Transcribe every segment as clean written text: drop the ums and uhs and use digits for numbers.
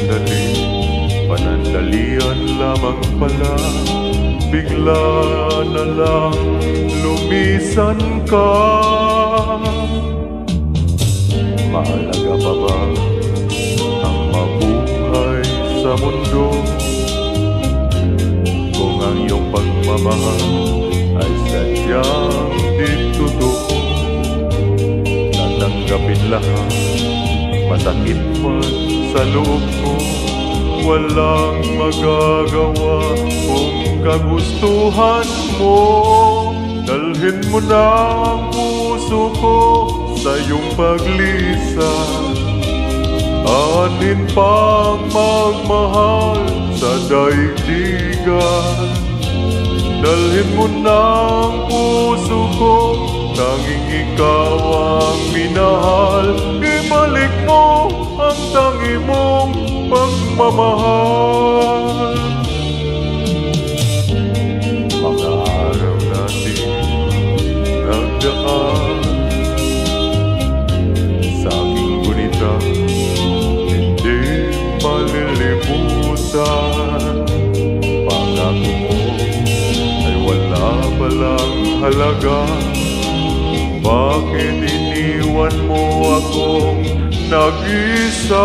sandali, panandalian lamang pala. Bigla na lang lumisan ka. Mahalaga pa ba ang mabuhay sa mundo kung ang iyong pagmamahal ay sadyang di totoo? Tatanggapin lahat, masakit man sa loob ko, walang magagawa kung kagustuhan mo. Dalhin mo na ang puso ko sa iyong paglisan. Anin pang magmahal sa daigdigan. Dalhin mo na ang puso ko, tanging ikaw ang minahal. Ibalik mo ang tangi mong pagmamahal. Mga araw natin nagdaan sa aking gunita, hindi malilimutan. Pangako mo ay wala palang halaga. Bakit iniwan mo akong nag-isa?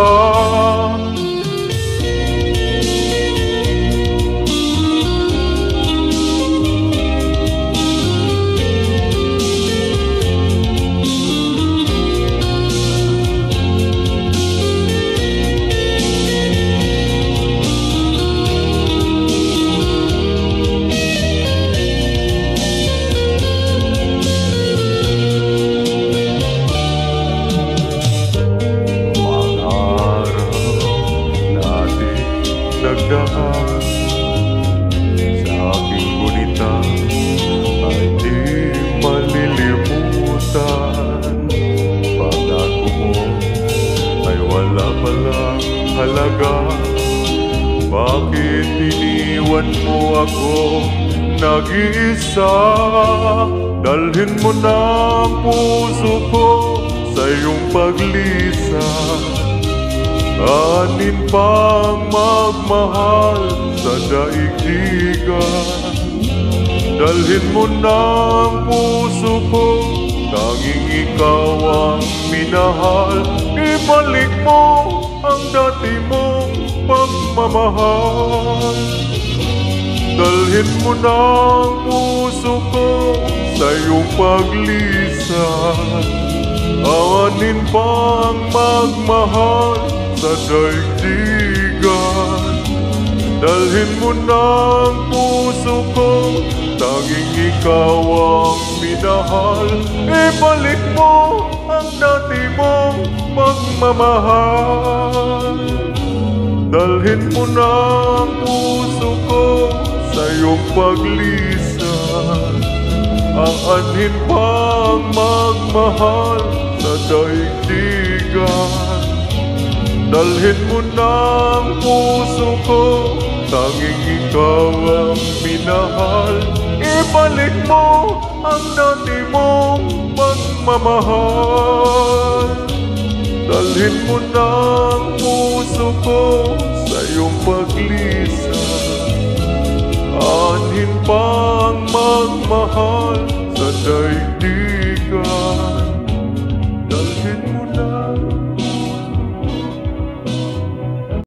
Nagdaan sa aking gunita ay di malilimutan. Pangako mo ay wala palang halaga. Bakit iniwan mo ako nag-iisa? Dalhin mo na ang puso ko sa iyong paglisan. Anin pang magmahal sa daigdigan. Dalhin mo na ang puso ko, tanging ikaw ang minahal. Ibalik mo ang dati mong pagmamahal. Dalhin mo na ang puso ko sa iyong paglisan. Anin pang magmahal sa daigdigan. Dalhin mo na ang puso ko, tanging ikaw ang minahal. Ibalik mo ang dati mong pagmamahal. Dalhin mo na ang puso ko sa iyong paglisan. Aanhin pang magmahal sa daigdigan. Dalhin mo na ang puso ko, tanging ikaw ang minahal. Ibalik mo ang dati mong pagmamahal. Dalhin mo na ang puso ko sa iyong paglisan. Aanhin pang magmahal sa daigdigan.